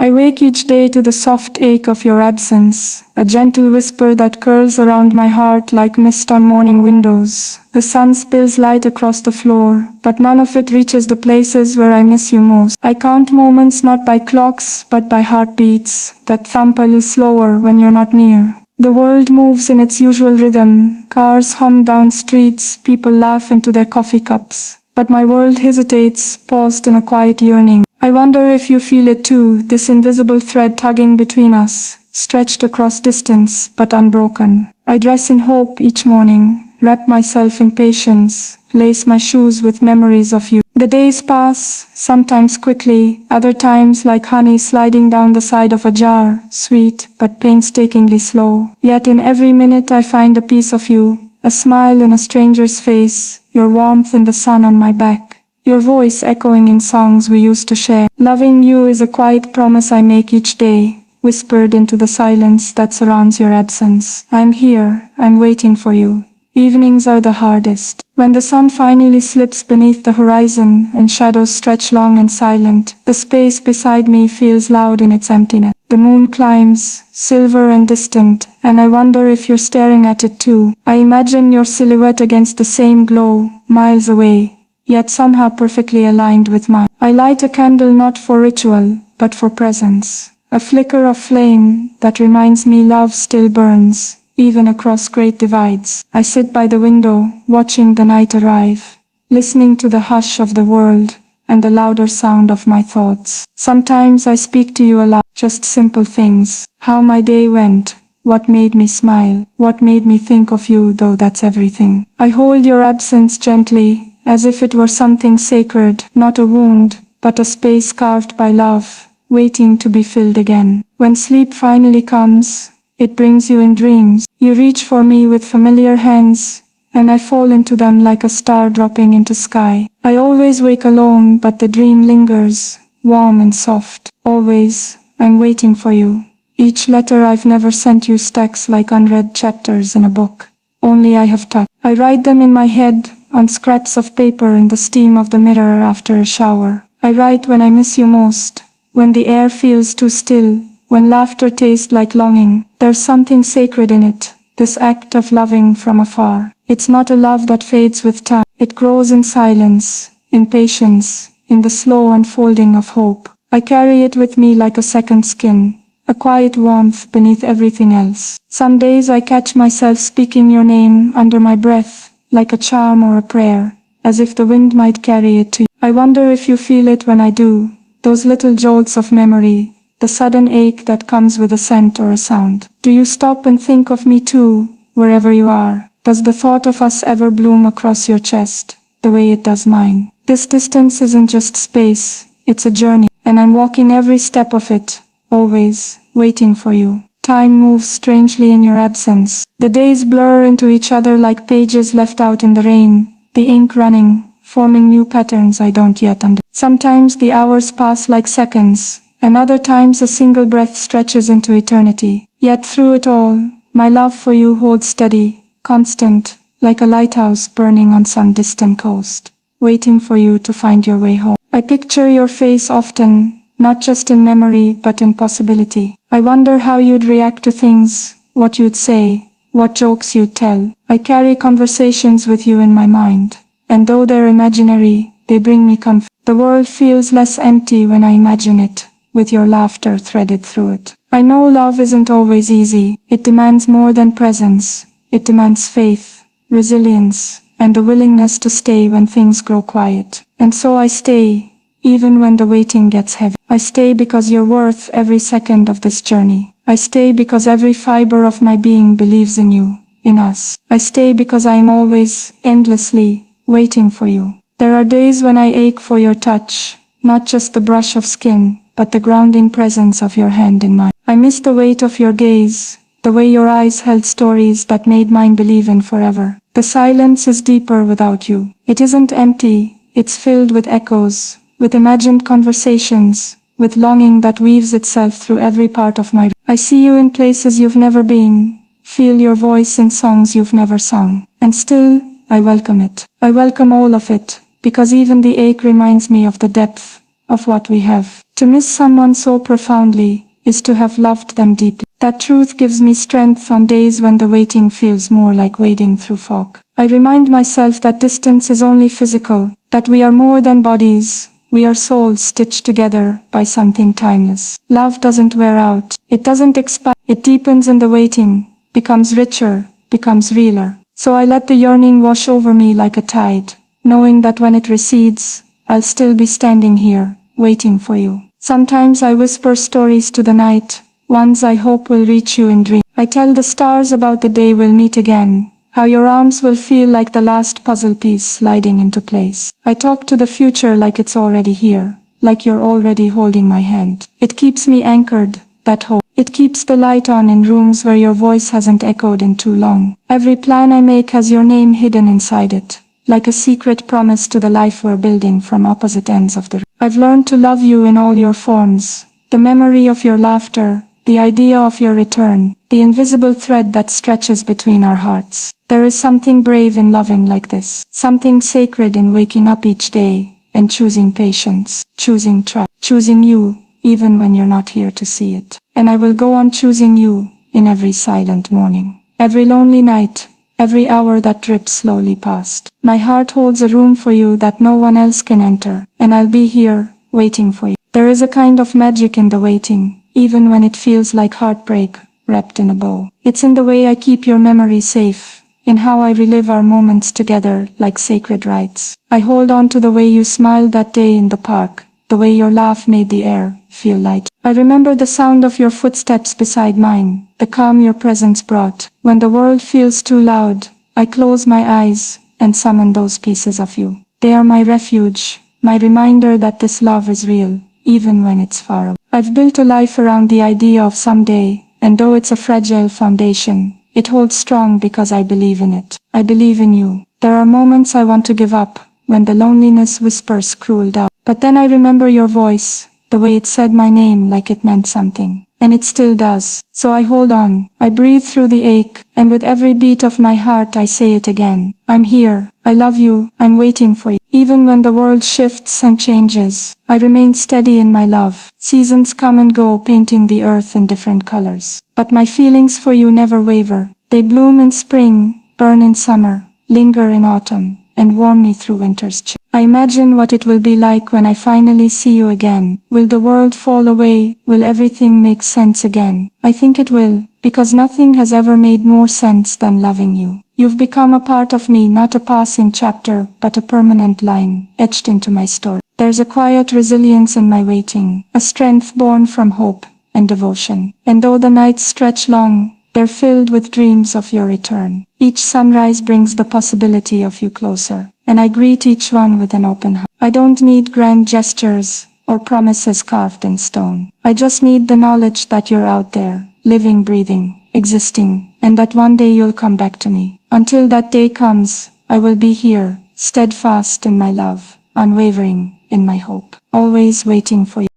I wake each day to the soft ache of your absence, a gentle whisper that curls around my heart like mist on morning windows. The sun spills light across the floor, but none of it reaches the places where I miss you most. I count moments not by clocks, but by heartbeats that thump a little slower when you're not near. The world moves in its usual rhythm, cars hum down streets, people laugh into their coffee cups. But my world hesitates, paused in a quiet yearning. I wonder if you feel it too, this invisible thread tugging between us, stretched across distance, but unbroken. I dress in hope each morning, wrap myself in patience, lace my shoes with memories of you. The days pass, sometimes quickly, other times like honey sliding down the side of a jar, sweet, but painstakingly slow. Yet in every minute I find a piece of you, a smile in a stranger's face, your warmth in the sun on my back. Your voice echoing in songs we used to share. Loving you is a quiet promise I make each day, whispered into the silence that surrounds your absence. I'm here, I'm waiting for you. Evenings are the hardest. When the sun finally slips beneath the horizon and shadows stretch long and silent, the space beside me feels loud in its emptiness. The moon climbs, silver and distant, and I wonder if you're staring at it too. I imagine your silhouette against the same glow, miles away, yet somehow perfectly aligned with mine. I light a candle not for ritual, but for presence. A flicker of flame that reminds me love still burns, even across great divides. I sit by the window, watching the night arrive, listening to the hush of the world and the louder sound of my thoughts. Sometimes I speak to you aloud, just simple things. How my day went, what made me smile, what made me think of you, though that's everything. I hold your absence gently, as if it were something sacred, not a wound, but a space carved by love, waiting to be filled again. When sleep finally comes, it brings you in dreams. You reach for me with familiar hands, and I fall into them like a star dropping into sky. I always wake alone, but the dream lingers, warm and soft. Always, I'm waiting for you. Each letter I've never sent you stacks like unread chapters in a book. Only I have touched. I write them in my head, on scraps of paper in the steam of the mirror after a shower. I write when I miss you most, when the air feels too still, when laughter tastes like longing. There's something sacred in it, this act of loving from afar. It's not a love that fades with time. It grows in silence, in patience, in the slow unfolding of hope. I carry it with me like a second skin, a quiet warmth beneath everything else. Some days I catch myself speaking your name under my breath, like a charm or a prayer, as if the wind might carry it to you. I wonder if you feel it when I do, those little jolts of memory, the sudden ache that comes with a scent or a sound. Do you stop and think of me too, wherever you are? Does the thought of us ever bloom across your chest, the way it does mine? This distance isn't just space, it's a journey, and I'm walking every step of it, always, waiting for you. Time moves strangely in your absence. The days blur into each other like pages left out in the rain, the ink running, forming new patterns I don't yet understand. Sometimes the hours pass like seconds, and other times a single breath stretches into eternity. Yet through it all, my love for you holds steady, constant, like a lighthouse burning on some distant coast, waiting for you to find your way home. I picture your face often, not just in memory but in possibility. I wonder how you'd react to things, what you'd say, what jokes you'd tell. I carry conversations with you in my mind, and though they're imaginary, they bring me comfort. The world feels less empty when I imagine it, with your laughter threaded through it. I know love isn't always easy. It demands more than presence. It demands faith, resilience, and the willingness to stay when things grow quiet. And so I stay, even when the waiting gets heavy. I stay because you're worth every second of this journey. I stay because every fiber of my being believes in you, in us. I stay because I am always, endlessly, waiting for you. There are days when I ache for your touch, not just the brush of skin, but the grounding presence of your hand in mine. I miss the weight of your gaze, the way your eyes held stories that made mine believe in forever. The silence is deeper without you. It isn't empty, it's filled with echoes, with imagined conversations, with longing that weaves itself through every part of my. I see you in places you've never been, feel your voice in songs you've never sung, and still, I welcome it. I welcome all of it, because even the ache reminds me of the depth of what we have. To miss someone so profoundly is to have loved them deeply. That truth gives me strength on days when the waiting feels more like wading through fog. I remind myself that distance is only physical, that we are more than bodies. We are souls stitched together by something timeless. Love doesn't wear out. It doesn't expire. It deepens in the waiting, becomes richer, becomes realer. So I let the yearning wash over me like a tide, knowing that when it recedes, I'll still be standing here, waiting for you. Sometimes I whisper stories to the night, ones I hope will reach you in dreams. I tell the stars about the day we'll meet again, how your arms will feel like the last puzzle piece sliding into place. I talk to the future like it's already here, like you're already holding my hand. It keeps me anchored, that hope. It keeps the light on in rooms where your voice hasn't echoed in too long. Every plan I make has your name hidden inside it, like a secret promise to the life we're building from opposite ends of the room. I've learned to love you in all your forms, the memory of your laughter, the idea of your return, the invisible thread that stretches between our hearts. There is something brave in loving like this, something sacred in waking up each day and choosing patience, choosing trust, choosing you, even when you're not here to see it. And I will go on choosing you in every silent morning, every lonely night, every hour that drips slowly past. My heart holds a room for you that no one else can enter, and I'll be here, waiting for you. There is a kind of magic in the waiting, even when it feels like heartbreak, wrapped in a bow. It's in the way I keep your memory safe, in how I relive our moments together like sacred rites. I hold on to the way you smiled that day in the park, the way your laugh made the air feel light. I remember the sound of your footsteps beside mine, the calm your presence brought. When the world feels too loud, I close my eyes and summon those pieces of you. They are my refuge, my reminder that this love is real, even when it's far away. I've built a life around the idea of someday, and though it's a fragile foundation, it holds strong because I believe in it. I believe in you. There are moments I want to give up, when the loneliness whispers cruel doubt. But then I remember your voice, the way it said my name like it meant something. And it still does. So I hold on. I breathe through the ache, and with every beat of my heart I say it again. I'm here. I love you. I'm waiting for you. Even when the world shifts and changes, I remain steady in my love. Seasons come and go, painting the earth in different colors. But my feelings for you never waver. They bloom in spring, burn in summer, linger in autumn, and warm me through winter's chill. I imagine what it will be like when I finally see you again. Will the world fall away? Will everything make sense again? I think it will, because nothing has ever made more sense than loving you. You've become a part of me, not a passing chapter, but a permanent line, etched into my story. There's a quiet resilience in my waiting, a strength born from hope and devotion. And though the nights stretch long, they're filled with dreams of your return. Each sunrise brings the possibility of you closer, and I greet each one with an open heart. I don't need grand gestures or promises carved in stone. I just need the knowledge that you're out there, living, breathing, existing, and that one day you'll come back to me. Until that day comes, I will be here, steadfast in my love, unwavering in my hope, always waiting for you.